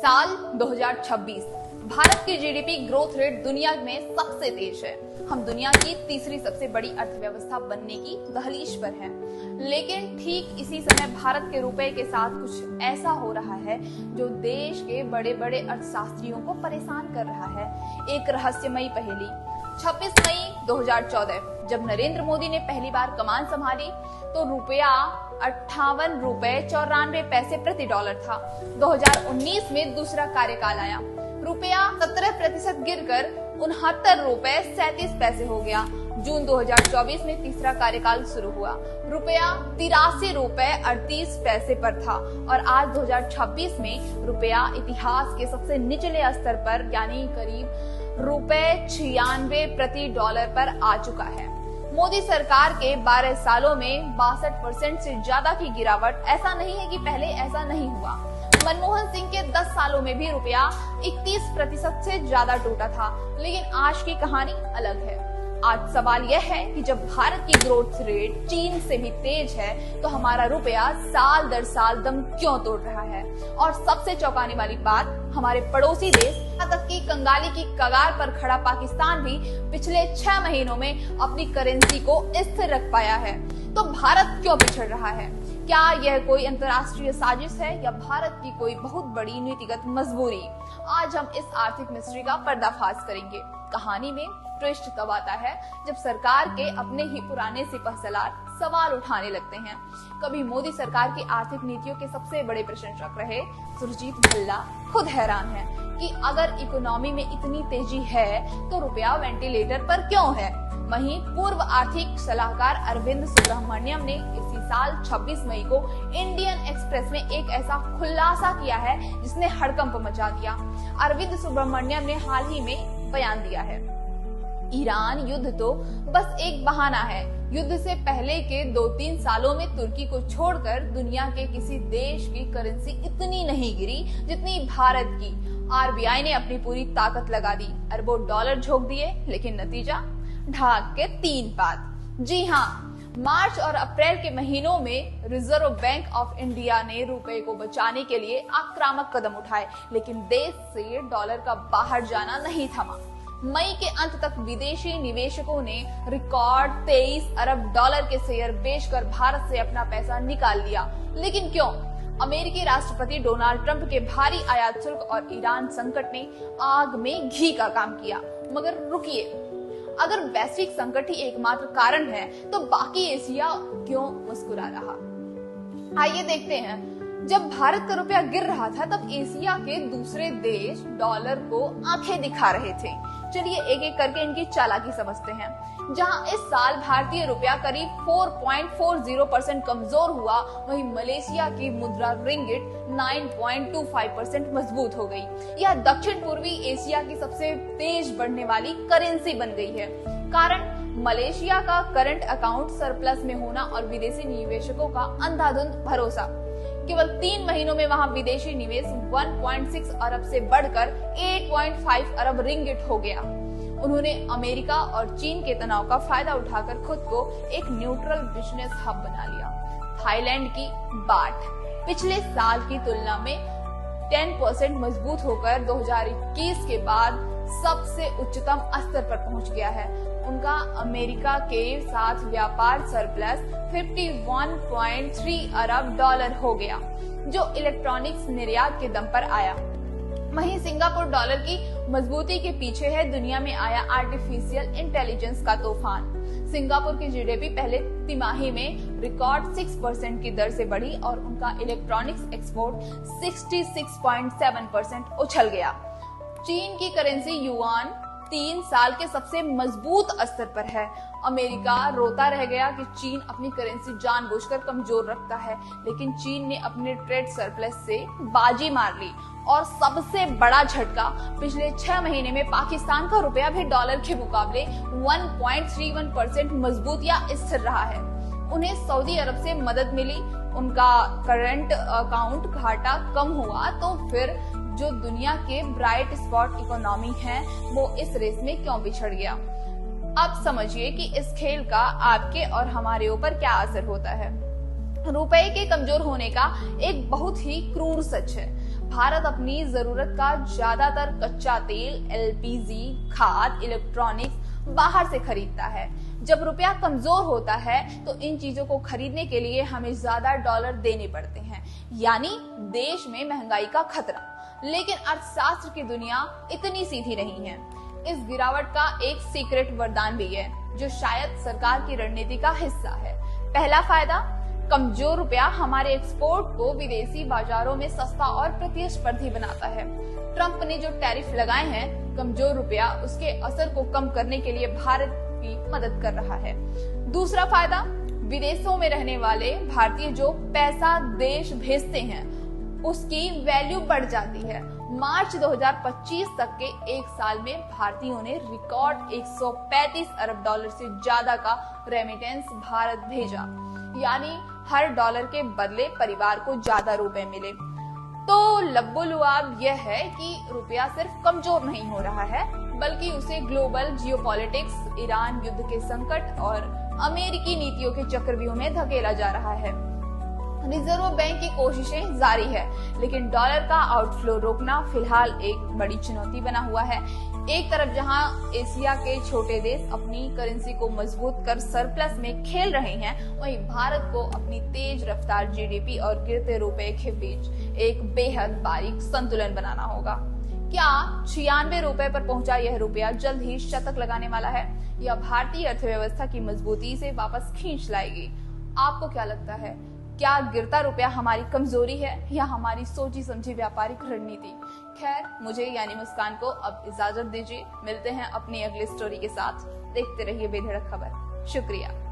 साल 2026 भारत की GDP growth rate दुनिया में सबसे तेज है। हम दुनिया की तीसरी सबसे बड़ी अर्थव्यवस्था बनने की दहलीज पर हैं। लेकिन ठीक इसी समय भारत के रुपए के साथ कुछ ऐसा हो रहा है जो देश के बड़े बड़े अर्थशास्त्रियों को परेशान कर रहा है। एक रहस्यमयी पहेली। 26 मई 2014 जब नरेंद्र मोदी ने पहली बार कमान संभाली तो रुपया 58 रुपए 94 पैसे प्रति डॉलर था। 2019 में दूसरा कार्यकाल आया, रुपया 17% गिरकर 69 रुपए 37 पैसे हो गया। जून 2024 में तीसरा कार्यकाल शुरू हुआ, रुपया 83 रुपए 38 पैसे पर था और आज 2026 में रुपया इतिहास के सबसे निचले स्तर पर यानी करीब रुपए 96 प्रति डॉलर पर आ चुका है। मोदी सरकार के 12 सालों में 62% से ज्यादा की गिरावट। ऐसा नहीं है कि पहले ऐसा नहीं हुआ। मनमोहन सिंह के 10 सालों में भी रुपया 31% से ज्यादा टूटा था, लेकिन आज की कहानी अलग है। आज सवाल यह है कि जब भारत की ग्रोथ रेट चीन से भी तेज है तो हमारा रुपया साल दर साल दम क्यों तोड़ रहा है। और सबसे चौंकाने वाली बात, हमारे पड़ोसी देश यहाँ तक कि कंगाली की कगार पर खड़ा पाकिस्तान भी पिछले 6 महीनों में अपनी करेंसी को स्थिर रख पाया है। तो भारत क्यों पिछड़ रहा है? क्या यह कोई अंतर्राष्ट्रीय साजिश है या भारत की कोई बहुत बड़ी नीतिगत मजबूरी? आज हम इस आर्थिक मिस्ट्री का पर्दाफाश करेंगे। कहानी में ट्विस्ट तब आता है जब सरकार के अपने ही पुराने सिपहसालार सवाल उठाने लगते हैं। कभी मोदी सरकार की आर्थिक नीतियों के सबसे बड़े प्रशंसक रहे सुरजीत भल्ला खुद हैरान है कि अगर इकोनॉमी में इतनी तेजी है तो रुपया वेंटिलेटर पर क्यों है। वहीं पूर्व आर्थिक सलाहकार अरविंद सुब्रमण्यम ने इसी साल 26 मई को इंडियन एक्सप्रेस में एक ऐसा खुलासा किया है जिसने हड़कंप मचा दिया। अरविंद सुब्रमण्यम ने हाल ही में बयान दिया है, ईरान युद्ध तो बस एक बहाना है। युद्ध से पहले के 2-3 सालों में तुर्की को छोड़कर दुनिया के किसी देश की करेंसी इतनी नहीं गिरी जितनी भारत की। आरबीआई ने अपनी पूरी ताकत लगा दी, अरबों डॉलर झोंक दिए, लेकिन नतीजा ढाक के 3 बात। जी हाँ, मार्च और अप्रैल के महीनों में रिजर्व बैंक ऑफ इंडिया ने रुपए को बचाने के लिए आक्रामक कदम उठाए, लेकिन देश से डॉलर का बाहर जाना नहीं थमा। मई के अंत तक विदेशी निवेशकों ने रिकॉर्ड 23 अरब डॉलर के शेयर बेचकर भारत से अपना पैसा निकाल लिया। लेकिन क्यों? अमेरिकी राष्ट्रपति डोनाल्ड ट्रंप के भारी आयात शुल्क और ईरान संकट ने आग में घी का काम किया। मगर रुकिए, अगर वैश्विक संकट ही एकमात्र कारण है तो बाकी एशिया क्यों मुस्कुरा रहा? आइए देखते हैं। जब भारत का रुपया गिर रहा था तब एशिया के दूसरे देश डॉलर को आंखें दिखा रहे थे। चलिए एक एक करके इनकी चालाकी समझते हैं। जहां इस साल भारतीय रुपया करीब 4.40% कमजोर हुआ, वहीं मलेशिया की मुद्रा रिंगिट 9.25% मजबूत हो गई। यह दक्षिण पूर्वी एशिया की सबसे तेज बढ़ने वाली करेंसी बन गई है। कारण मलेशिया का करंट अकाउंट सरप्लस में होना और विदेशी निवेशकों का अंधाधुंध भरोसा। केवल 3 महीनों में वहां विदेशी निवेश 1.6 अरब से बढ़कर 8.5 अरब रिंगिट हो गया। उन्होंने अमेरिका और चीन के तनाव का फायदा उठाकर खुद को एक न्यूट्रल बिजनेस हब बना लिया। थाईलैंड की बाट पिछले साल की तुलना में 10% मजबूत होकर 2021 के बाद सबसे उच्चतम स्तर पर पहुंच गया है। उनका अमेरिका के साथ व्यापार सरप्लस 51.3 अरब डॉलर हो गया, जो इलेक्ट्रॉनिक्स निर्यात के दम पर आया। वहीं सिंगापुर डॉलर की मजबूती के पीछे है दुनिया में आया आर्टिफिशियल इंटेलिजेंस का तूफान। सिंगापुर की जीडीपी पहले तिमाही में रिकॉर्ड 6% की दर से बढ़ी और उनका इलेक्ट्रॉनिक्स एक्सपोर्ट 66.7% उछल गया। चीन की करेंसी युआन 3 साल के सबसे मजबूत स्तर पर है। अमेरिका रोता रह गया कि चीन अपनी करेंसी जानबूझकर कमजोर रखता है, लेकिन चीन ने अपने ट्रेड सरप्लस से बाजी मार ली। और सबसे बड़ा झटका, पिछले 6 महीने में पाकिस्तान का रुपया भी डॉलर के मुकाबले 1.31% मजबूत या स्थिर रहा है। उन्हें सऊदी अरब से मदद मिली, उनका करंट अकाउंट घाटा कम हुआ, तो फिर जो दुनिया के ब्राइट स्पॉट इकोनॉमी है वो इस रेस में क्यों बिछड़ गया? अब समझिए कि इस खेल का आपके और हमारे ऊपर क्या असर होता है। रुपए के कमजोर होने का एक बहुत ही क्रूर सच है। भारत अपनी जरूरत का ज्यादातर कच्चा तेल, एलपीजी, खाद, इलेक्ट्रॉनिक्स बाहर से खरीदता है। जब रुपया कमजोर होता है तो इन चीजों को खरीदने के लिए हमें ज्यादा डॉलर देने पड़ते हैं, यानी देश में महंगाई का खतरा। लेकिन अर्थशास्त्र की दुनिया इतनी सीधी नहीं है। इस गिरावट का एक सीक्रेट वरदान भी है जो शायद सरकार की रणनीति का हिस्सा है। पहला फायदा, कमजोर रुपया हमारे एक्सपोर्ट को विदेशी बाजारों में सस्ता और प्रतिस्पर्धी बनाता है। ट्रंप ने जो टैरिफ लगाए हैं, कमजोर रुपया उसके असर को कम करने के लिए भारत की मदद कर रहा है। दूसरा फायदा, विदेशों में रहने वाले भारतीय जो पैसा देश भेजते हैं उसकी वैल्यू बढ़ जाती है। मार्च 2025 तक के एक साल में भारतीयों ने रिकॉर्ड 135 अरब डॉलर से ज्यादा का रेमिटेंस भारत भेजा, यानी हर डॉलर के बदले परिवार को ज्यादा रुपए मिले। तो लब्बो-लुआब यह है कि रुपया सिर्फ कमजोर नहीं हो रहा है, बल्कि उसे ग्लोबल जियोपॉलिटिक्स, ईरान युद्ध के संकट और अमेरिकी नीतियों के चक्रव्यूह में धकेला जा रहा है। रिजर्व बैंक की कोशिशें जारी है, लेकिन डॉलर का आउटफ्लो रोकना फिलहाल एक बड़ी चुनौती बना हुआ है। एक तरफ जहां एशिया के छोटे देश अपनी करेंसी को मजबूत कर सरप्लस में खेल रहे हैं, वहीं भारत को अपनी तेज रफ्तार जीडीपी और गिरते रुपए के बीच एक बेहद बारीक संतुलन बनाना होगा। क्या 96 रुपए पर पहुंचा यह रुपया जल्द ही शतक लगाने वाला है, या भारतीय अर्थव्यवस्था की मजबूती से वापस खींच लाएगी? आपको क्या लगता है? क्या गिरता रुपया हमारी कमजोरी है या हमारी सोची समझी व्यापारिक रणनीति? खैर, मुझे यानी मुस्कान को अब इजाजत दीजिए। मिलते हैं अपनी अगली स्टोरी के साथ। देखते रहिए बेधड़क खबर। शुक्रिया।